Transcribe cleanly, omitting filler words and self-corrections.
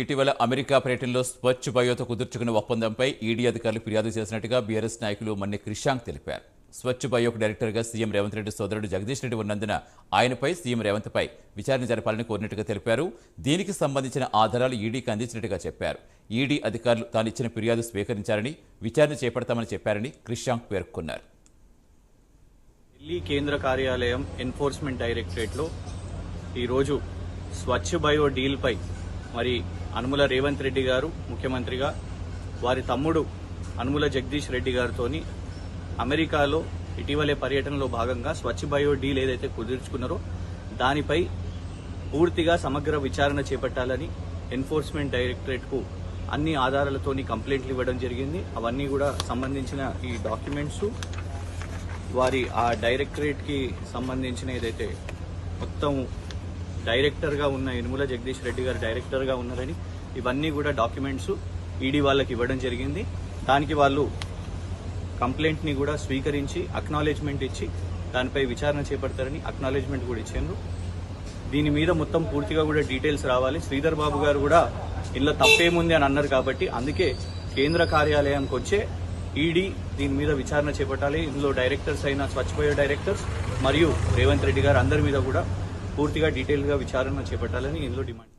ఇటీవల అమెరికా పర్యటనలో స్వచ్ఛ బయోతో కుదుర్చుకున్న ఒప్పందంపై ఈడీ అధికారులు ఫిర్యాదు చేసినట్టుగా బీఆర్ఎస్ నాయకులు మన్నె క్రిషాంక్ తెలిపారు. స్వచ్ఛ బయోకు డైరెక్టర్గా సీఎం రేవంత్ రెడ్డి సోదరుడు జగదీష్ రెడ్డి ఉన్నందున ఆయనపై సీఎం రేవంత్పై విచారణ జరపాలని కోరినట్టుగా తెలిపారు. దీనికి సంబంధించిన ఆధారాలు ఈడీకి అందించినట్టుగా చెప్పారు. ఈడీ అధికారులు తాను ఇచ్చిన ఫిర్యాదు స్వీకరించారని, విచారణ చేపడతామని చెప్పారని క్రిషాంక్ పేర్కొన్నారు. ఢిల్లీ కేంద్ర కార్యాలయం ఎన్ఫోర్స్మెంట్ డైరెక్టరేట్లో ఈరోజు స్వచ్ఛ బయో డీల్పై మరి అనుముల రేవంత్ రెడ్డి గారు ముఖ్యమంత్రిగా వారి తమ్ముడు అనుముల జగదీష్ రెడ్డి గారితో అమెరికాలో ఇటీవలే పర్యటనలో భాగంగా స్వచ్ఛ బయో డీల్ ఏదైతే కుదుర్చుకున్నారో దానిపై పూర్తిగా సమగ్ర విచారణ చేపట్టాలని ఎన్ఫోర్స్మెంట్ డైరెక్టరేట్కు అన్ని ఆధారాలతోని కంప్లైంట్లు ఇవ్వడం జరిగింది. అవన్నీ కూడా సంబంధించిన ఈ డాక్యుమెంట్స్ వారి ఆ డైరెక్టరేట్కి సంబంధించిన ఏదైతే మొత్తం డైరెక్టర్గా ఉన్న యనుమల జగదీష్ రెడ్డి గారు డైరెక్టర్గా ఉన్నారని ఇవన్నీ కూడా డాక్యుమెంట్స్ ఈడీ వాళ్ళకి ఇవ్వడం జరిగింది. దానికి వాళ్ళు కంప్లైంట్ని కూడా స్వీకరించి అక్నాలెడ్జ్మెంట్ ఇచ్చి దానిపై విచారణ చేపడతారని అక్నాలెడ్జ్మెంట్ కూడా ఇచ్చారు. దీని మీద మొత్తం పూర్తిగా కూడా డీటెయిల్స్ రావాలి. శ్రీధర్ బాబు గారు కూడా ఇందులో తప్పేముంది అని అన్నారు కాబట్టి అందుకే కేంద్ర కార్యాలయానికి వచ్చే ఈడీ దీని మీద విచారణ చేపట్టాలి. ఇందులో డైరెక్టర్స్ అయిన స్వచ్ఛ బయో డైరెక్టర్స్ మరియు రేవంత్ రెడ్డి గారు అందరి మీద కూడా పూర్తిగా డీటెయిల్గా విచారణ చేపట్టాలని ఇందులో డిమాండ్.